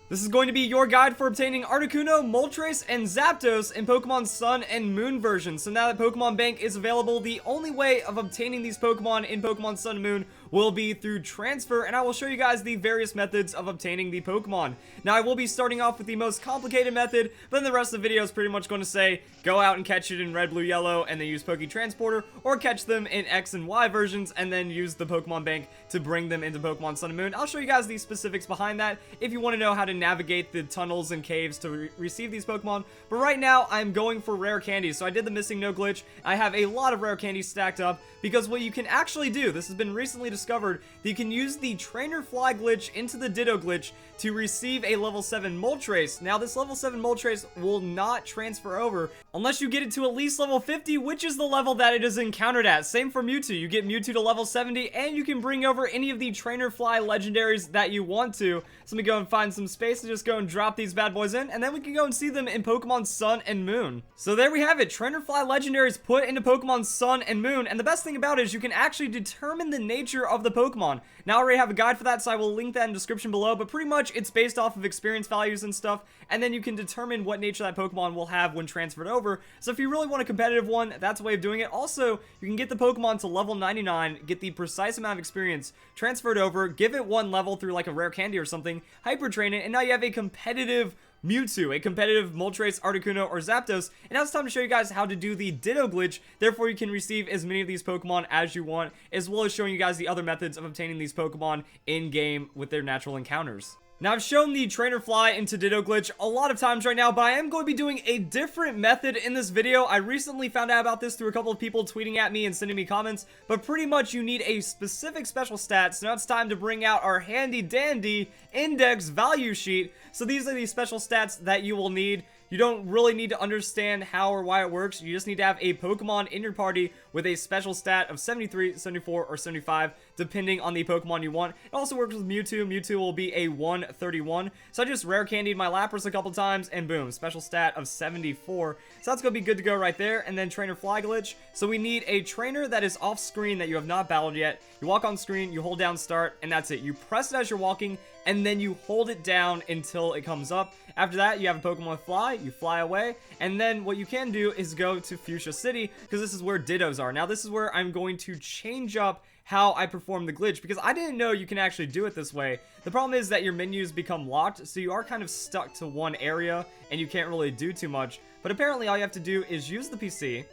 This is going to be your guide for obtaining Articuno, Moltres, and Zapdos in Pokemon Sun and Moon versions. So now that Pokemon Bank is available, the only way of obtaining these Pokemon in Pokemon Sun and Moon will be through transfer, and I will show you guys the various methods of obtaining the Pokemon. Now, I will be starting off with the most complicated method, but then the rest of the video is pretty much going to say, go out and catch it in Red, Blue, Yellow, and then use Poke Transporter, or catch them in X and Y versions, and then use the Pokemon Bank to bring them into Pokemon Sun and Moon. I'll show you guys the specifics behind that if you want to know how to navigate the tunnels and caves to receive these Pokemon. But right now, I'm going for rare candies. So I did the missing no glitch. I have a lot of rare candies stacked up because what you can actually do, this has been recently discovered, that you can use the Trainer Fly glitch into the Ditto glitch to receive a level 7 Moltres. Now, this level 7 Moltres will not transfer over unless you get it to at least level 50, which is the level that it is encountered at. Same for Mewtwo. You get Mewtwo to level 70, and you can bring over any of the Trainer Fly legendaries that you want to. So let me go and find some space to just go and drop these bad boys in, and then we can go and see them in Pokemon Sun and Moon. So there we have it. Trainer Fly legendaries put into Pokemon Sun and Moon, and the best thing about it is you can actually determine the nature of the Pokemon. Now, I already have a guide for that, so I will link that in the description below, but pretty much it's based off of experience values and stuff, and then you can determine what nature that Pokemon will have when transferred over. So if you really want a competitive one, that's a way of doing it. Also, you can get the Pokemon to level 99, get the precise amount of experience transferred over, give it one level through like a rare candy or something, hyper train it, and now you have a competitive Mewtwo, a competitive Moltres, Articuno, or Zapdos. And now it's time to show you guys how to do the Ditto glitch. Therefore, you can receive as many of these Pokemon as you want, as well as showing you guys the other methods of obtaining these Pokemon in-game with their natural encounters. Now, I've shown the Trainer Fly into Ditto Glitch a lot of times right now, but I am going to be doing a different method in this video. I recently found out about this through a couple of people tweeting at me and sending me comments, but pretty much you need a specific special stat. So now it's time to bring out our handy dandy index value sheet. So these are the special stats that you will need. You don't really need to understand how or why it works. You just need to have a Pokemon in your party with a special stat of 73, 74, or 75, depending on the Pokemon you want. It also works with Mewtwo. Mewtwo will be a 131. So I just rare candied my Lapras a couple times, and boom, special stat of 74. So that's going to be good to go right there. And then Trainer Fly glitch. So we need a trainer that is off screen that you have not battled yet. You walk on screen, you hold down start, and that's it. You press it as you're walking, and then you hold it down until it comes up. After that, you have a Pokemon with Fly, you fly away, and then what you can do is go to Fuchsia City, because this is where Dittos are. Now, this is where I'm going to change up how I perform the glitch, because I didn't know you can actually do it this way. The problem is that your menus become locked, so you are kind of stuck to one area, and you can't really do too much. But apparently, all you have to do is use the PC,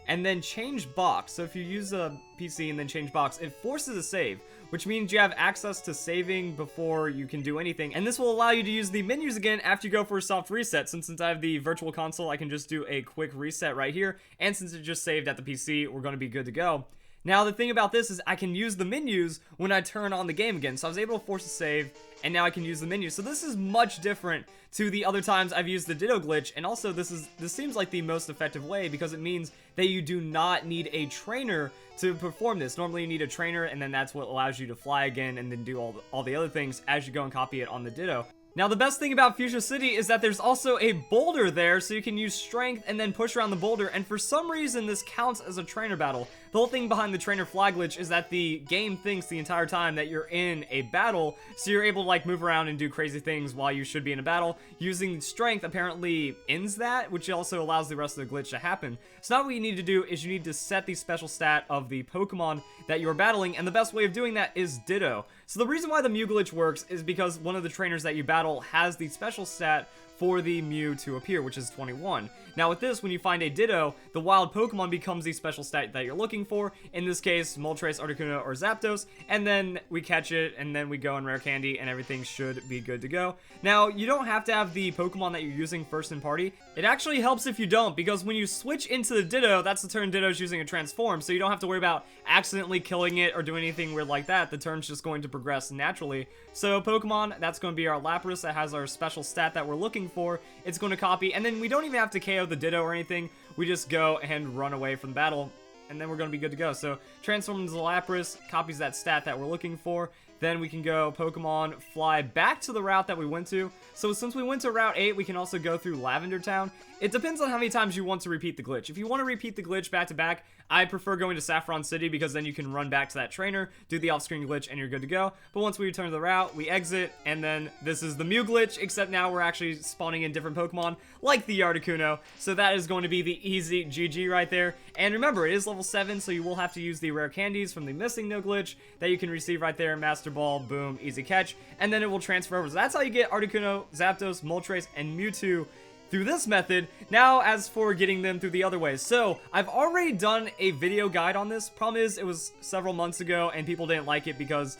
and then change box. So if you use a PC and then change box, it forces a save, which means you have access to saving before you can do anything. And this will allow you to use the menus again after you go for a soft reset. Since I have the virtual console, I can just do a quick reset right here. And since it just saved at the PC, we're going to be good to go. Now, the thing about this is I can use the menus when I turn on the game again. So I was able to force a save, and now I can use the menu. So this is much different to the other times I've used the Ditto glitch, and also this seems like the most effective way because it means that you do not need a trainer to perform this. Normally you need a trainer, and then that's what allows you to fly again and then do all the other things as you go and copy it on the Ditto. Now, the best thing about Fuchsia City is that there's also a boulder there, so you can use strength and then push around the boulder, and for some reason, this counts as a trainer battle. The whole thing behind the Trainer Fly glitch is that the game thinks the entire time that you're in a battle, so you're able to, like, move around and do crazy things while you should be in a battle. Using strength apparently ends that, which also allows the rest of the glitch to happen. So now what you need to do is you need to set the special stat of the Pokemon that you're battling, and the best way of doing that is Ditto. So the reason why the Mew glitch works is because one of the trainers that you battle has the special stat for the Mew to appear, which is 21. Now with this, when you find a Ditto, the wild Pokemon becomes the special stat that you're looking for. In this case, Moltres, Articuno, or Zapdos, and then we catch it, and then we go in rare candy, and everything should be good to go. Now, you don't have to have the Pokemon that you're using first in party. It actually helps if you don't, because when you switch into the Ditto, that's the turn Ditto's using a transform, so you don't have to worry about accidentally killing it or doing anything weird like that. The turn's just going to progress naturally. So Pokemon, that's going to be our Lapras that has our special stat that we're looking for. It's going to copy, and then we don't even have to KO the Ditto or anything. We just go and run away from battle, and then we're going to be good to go. So transform into the Lapras, copies that stat that we're looking for, then we can go Pokemon fly back to the route that we went to. So since we went to Route 8, we can also go through Lavender Town. It depends on how many times you want to repeat the glitch. If you want to repeat the glitch back to back, I prefer going to Saffron City because then you can run back to that trainer, do the off-screen glitch, and you're good to go. But once we return to the route, we exit, and then this is the Mew glitch, except now we're actually spawning in different Pokemon, like the Articuno. So that is going to be the easy GG right there. And remember, it is level 7, so you will have to use the rare candies from the Missing No glitch that you can receive right there. Master Ball, boom, easy catch, and then it will transfer over. So that's how you get Articuno, Zapdos, Moltres, and Mewtwo through this method. Now, as for getting them through the other ways, so I've already done a video guide on this. Problem is, it was several months ago, and people didn't like it because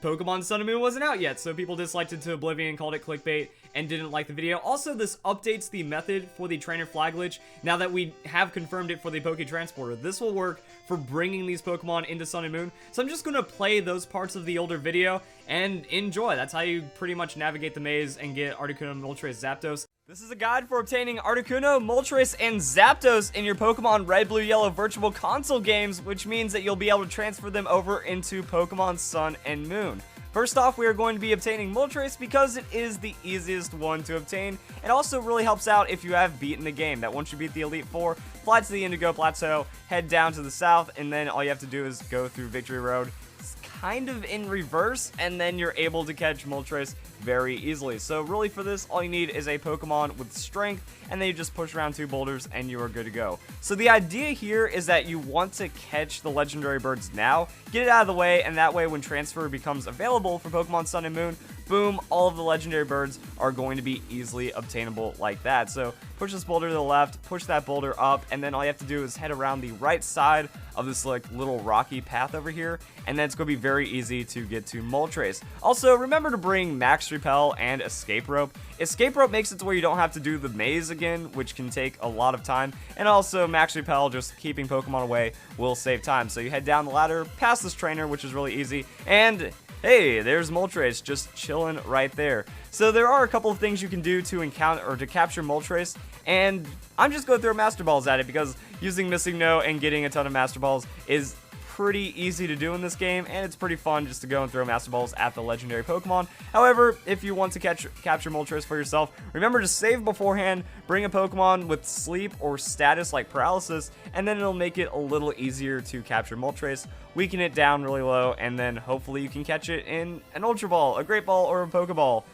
Pokemon Sun and Moon wasn't out yet, so people disliked it to oblivion, called it clickbait, and didn't like the video. Also, this updates the method for the trainer flag glitch now that we have confirmed it for the Poke Transporter. This will work for bringing these Pokemon into Sun and Moon, so I'm just going to play those parts of the older video and enjoy. That's how you pretty much navigate the maze and get Articuno, Moltres, Zapdos. This is a guide for obtaining Articuno, Moltres, and Zapdos in your Pokemon Red, Blue, Yellow virtual console games, which means that you'll be able to transfer them over into Pokemon Sun and Moon. First off, we are going to be obtaining Moltres because it is the easiest one to obtain. It also really helps out if you have beaten the game, that once you beat the Elite Four, fly to the Indigo Plateau, head down to the south, and then all you have to do is go through Victory Road. It's kind of in reverse, and then you're able to catch Moltres very easily. So really for this, all you need is a Pokemon with strength, and then you just push around 2 boulders and you are good to go. So the idea here is that you want to catch the legendary birds now, get it out of the way, and that way when transfer becomes available for Pokemon Sun and Moon, boom, all of the legendary birds are going to be easily obtainable like that. So push this boulder to the left, push that boulder up, and then all you have to do is head around the right side of this like little rocky path over here, and then it's going to be very easy to get to Moltres. Also, remember to bring Max Repel and Escape Rope. Escape Rope makes it to where you don't have to do the maze again, which can take a lot of time, and also Max Repel, just keeping Pokemon away, will save time. So you head down the ladder, past this trainer, which is really easy, and hey, there's Moltres just chilling right there. So there are a couple of things you can do to encounter or to capture Moltres, and I'm just going to throw Master Balls at it because using Missing No and getting a ton of Master Balls is pretty easy to do in this game, and it's pretty fun just to go and throw Master Balls at the legendary Pokemon. However, if you want to capture Moltres for yourself, remember to save beforehand, bring a Pokemon with sleep or status like paralysis, and then it'll make it a little easier to capture Moltres. Weaken it down really low, and then hopefully you can catch it in an Ultra Ball, a Great Ball, or a Pokeball.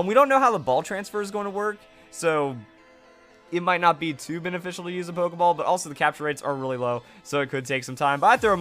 We don't know how the ball transfer is going to work, so it might not be too beneficial to use a Pokeball, but also the capture rates are really low, so it could take some time. But I throw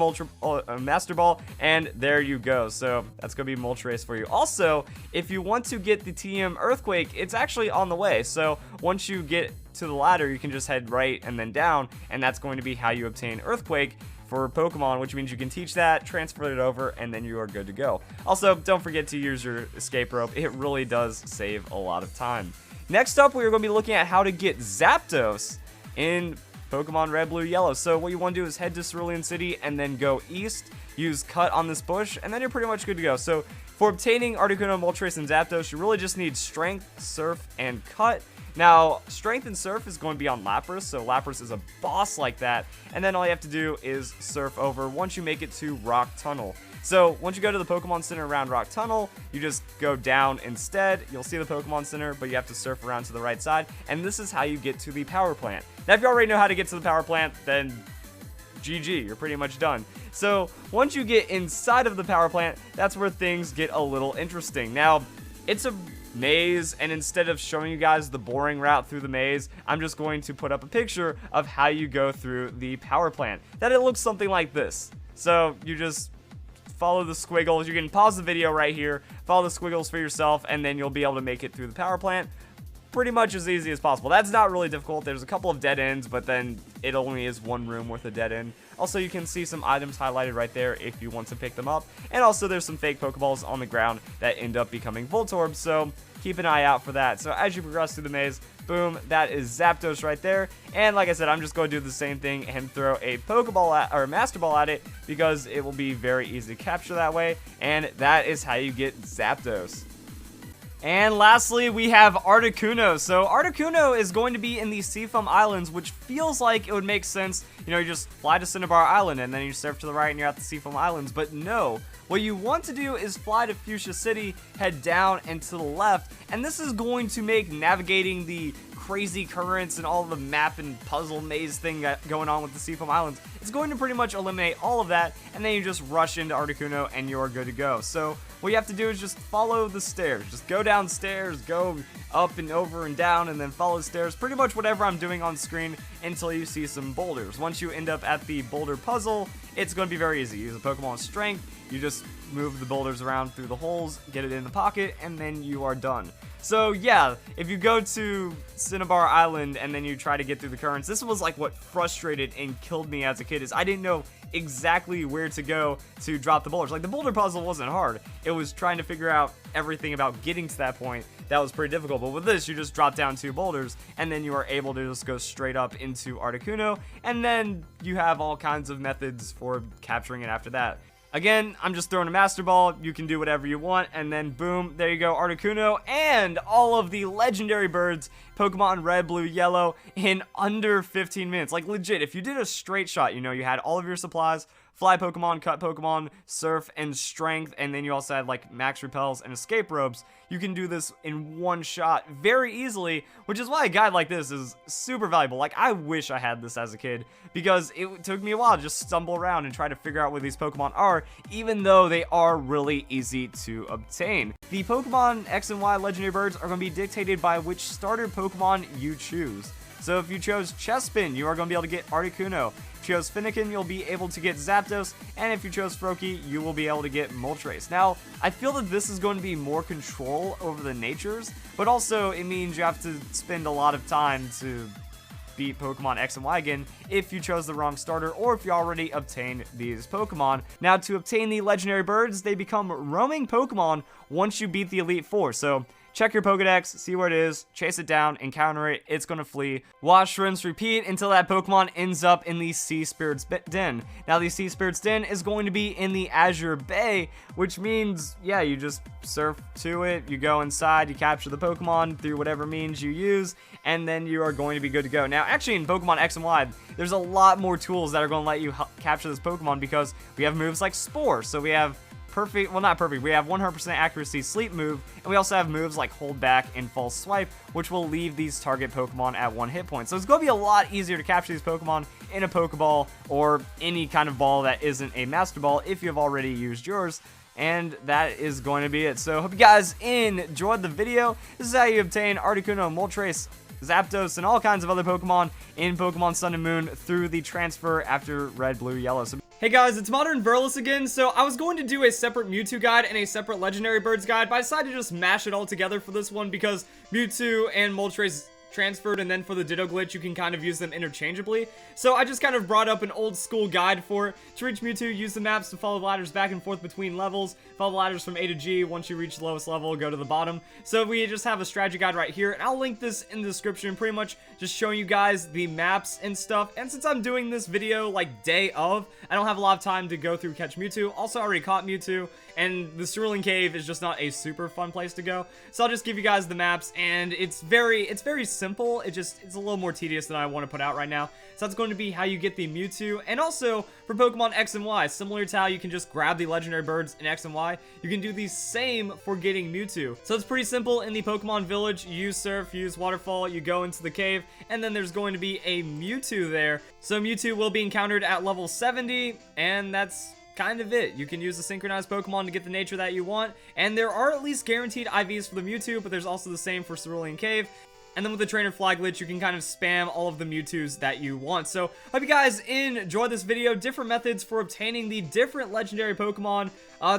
a Master Ball, and there you go. So that's going to be Moltres for you. Also, if you want to get the TM Earthquake, it's actually on the way. So once you get to the ladder, you can just head right and then down, and that's going to be how you obtain Earthquake for Pokemon, which means you can teach that, transfer it over, and then you are good to go. Also, don't forget to use your Escape Rope. It really does save a lot of time. Next up, we are going to be looking at how to get Zapdos in Pokemon Red, Blue, Yellow. So what you want to do is head to Cerulean City and then go east, use Cut on this bush, and then you're pretty much good to go. So for obtaining Articuno, Moltres, and Zapdos, you really just need Strength, Surf, and Cut. Now, Strength and Surf is going to be on Lapras, so Lapras is a boss like that, and then all you have to do is surf over once you make it to Rock Tunnel. So once you go to the Pokemon Center around Rock Tunnel, you just go down instead. You'll see the Pokemon Center, but you have to surf around to the right side, and this is how you get to the Power Plant. Now, if you already know how to get to the Power Plant, then GG, you're pretty much done. So once you get inside of the Power Plant, that's where things get a little interesting. Now, it's a maze, and instead of showing you guys the boring route through the maze, I'm just going to put up a picture of how you go through the Power Plant. That it looks something like this. So you just follow the squiggles. You can pause the video right here, follow the squiggles for yourself, and then you'll be able to make it through the Power Plant pretty much as easy as possible. That's not really difficult. There's a couple of dead ends, but then it only is one room worth of dead end. Also, you can see some items highlighted right there if you want to pick them up. And also, there's some fake Pokeballs on the ground that end up becoming Voltorbs, so keep an eye out for that. So as you progress through the maze, boom, that is Zapdos right there. And like I said, I'm just going to do the same thing and throw a Pokeball or a Master Ball at it because it will be very easy to capture that way. And that is how you get Zapdos. And lastly, we have Articuno. So Articuno is going to be in the Seafoam Islands, which feels like it would make sense. You know, you just fly to Cinnabar Island and then you surf to the right and you're at the Seafoam Islands. But no, what you want to do is fly to Fuchsia City, head down and to the left, and this is going to make navigating the crazy currents and all the map and puzzle maze thing going on with the Seafoam Islands. It's going to pretty much eliminate all of that, and then you just rush into Articuno and you're good to go. So what you have to do is just follow the stairs. Just go downstairs, go up and over and down, and then follow the stairs. Pretty much whatever I'm doing on screen until you see some boulders. Once you end up at the boulder puzzle, it's going to be very easy. Use a Pokemon Strength, you just move the boulders around through the holes, get it in the pocket, and then you are done. So yeah, if you go to Cinnabar Island and then you try to get through the currents, this was like what frustrated and killed me as a kid, is I didn't know exactly where to go to drop the boulders. Like, the boulder puzzle wasn't hard. It was trying to figure out everything about getting to that point that was pretty difficult. But with this, you just drop down 2 boulders and then you are able to just go straight up into Articuno, and then you have all kinds of methods for capturing it after that. Again, I'm just throwing a Master Ball, you can do whatever you want, and then boom, there you go, Articuno, and all of the legendary birds, Pokemon Red, Blue, Yellow, in under 15 minutes. Like, legit, if you did a straight shot, you know, you had all of your supplies, Fly Pokemon, Cut Pokemon, Surf, and Strength, and then you also had, like, Max Repels and Escape Robes. You can do this in one shot very easily, which is why a guide like this is super valuable. Like, I wish I had this as a kid, because it took me a while to just stumble around and try to figure out where these Pokemon are, even though they are really easy to obtain. The Pokemon X and Y legendary birds are going to be dictated by which starter Pokemon you choose. So if you chose Chespin, you are going to be able to get Articuno. If you chose Finnegan, you'll be able to get Zapdos, and if you chose Froakie, you will be able to get Moltres. Now, I feel that this is going to be more control over the natures, but also it means you have to spend a lot of time to beat Pokemon X and Y again if you chose the wrong starter or if you already obtained these Pokemon. Now, to obtain the legendary birds, they become roaming Pokemon once you beat the Elite Four. So check your Pokedex, see where it is, chase it down, encounter it, it's gonna flee. Wash, rinse, repeat until that Pokemon ends up in the Sea Spirit's Den. Now, the Sea Spirit's Den is going to be in the Azure Bay, which means, yeah, you just surf to it, you go inside, you capture the Pokemon through whatever means you use, and then you are going to be good to go. Now, actually, in Pokemon X and Y, there's a lot more tools that are going to let you capture this Pokemon, because we have moves like Spore, so we have perfect, well, not perfect, we have 100% accuracy Sleep move, and we also have moves like Hold Back and False Swipe, which will leave these target Pokemon at 1 hit point. So it's going to be a lot easier to capture these Pokemon in a Pokeball or any kind of ball that isn't a Master Ball if you've already used yours. And that is going to be it. So hope you guys enjoyed the video. This is how you obtain Articuno, Moltres, Zapdos, and all kinds of other Pokemon in Pokemon Sun and Moon through the transfer after Red, Blue, Yellow. So hey guys, it's Modern Verlis again. So I was going to do a separate Mewtwo guide and a separate Legendary Birds guide, but I decided to just mash it all together for this one because Mewtwo and Moltres transferred, and then for the Ditto Glitch, you can kind of use them interchangeably. So I just kind of brought up an old school guide for it. To reach Mewtwo, use the maps to follow the ladders back and forth between levels. Follow the ladders from A to G. Once you reach the lowest level, go to the bottom. So we just have a strategy guide right here, and I'll link this in the description, pretty much just showing you guys the maps and stuff. And since I'm doing this video like day of, I don't have a lot of time to go through Catch Mewtwo. Also, I already caught Mewtwo, and the Cerulean Cave is just not a super fun place to go. So I'll just give you guys the maps, and it's very simple. It's a little more tedious than I want to put out right now. So that's going to be how you get the Mewtwo, and also for Pokemon X and Y, similar to how you can just grab the legendary birds in X and Y, you can do the same for getting Mewtwo. So it's pretty simple. In the Pokemon Village, you use Surf, use Waterfall, you go into the cave, and then there's going to be a Mewtwo there. So Mewtwo will be encountered at level 70, and that's kind of it. You can use the synchronized Pokemon to get the nature that you want, and there are at least guaranteed IVs for the Mewtwo, but there's also the same for Cerulean Cave. And then with the Trainer Fly Glitch, you can kind of spam all of the Mewtwo's that you want. So, hope you guys enjoyed this video. Different methods for obtaining the different legendary Pokemon.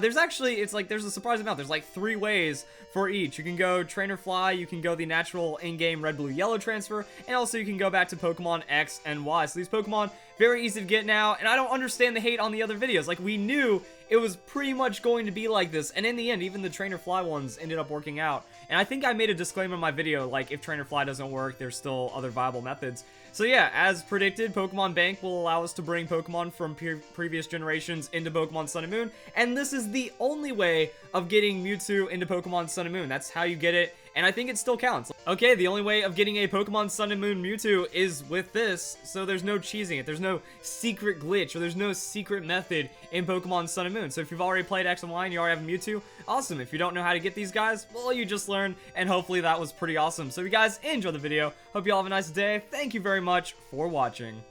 There's actually, there's a surprising amount. There's like 3 ways for each. You can go Trainer Fly, you can go the natural in-game Red, Blue, Yellow transfer, and also you can go back to Pokemon X and Y. So these Pokemon, very easy to get now, and I don't understand the hate on the other videos. Like, we knew it was pretty much going to be like this, and in the end, even the Trainer Fly ones ended up working out. And I think I made a disclaimer in my video, like, if Trainer Fly doesn't work, there's still other viable methods. So yeah, as predicted, Pokemon Bank will allow us to bring Pokemon from previous generations into Pokemon Sun and Moon, and this is the only way of getting Mewtwo into Pokemon Sun and Moon. That's how you get it. and I think it still counts. Okay, the only way of getting a Pokemon Sun and Moon Mewtwo is with this, so there's no cheesing it. There's no secret glitch, or there's no secret method in Pokemon Sun and Moon. So if you've already played X and Y and you already have Mewtwo, awesome. If you don't know how to get these guys, well, you just learned, and hopefully that was pretty awesome. So if you guys enjoyed the video, hope you all have a nice day. Thank you very much for watching.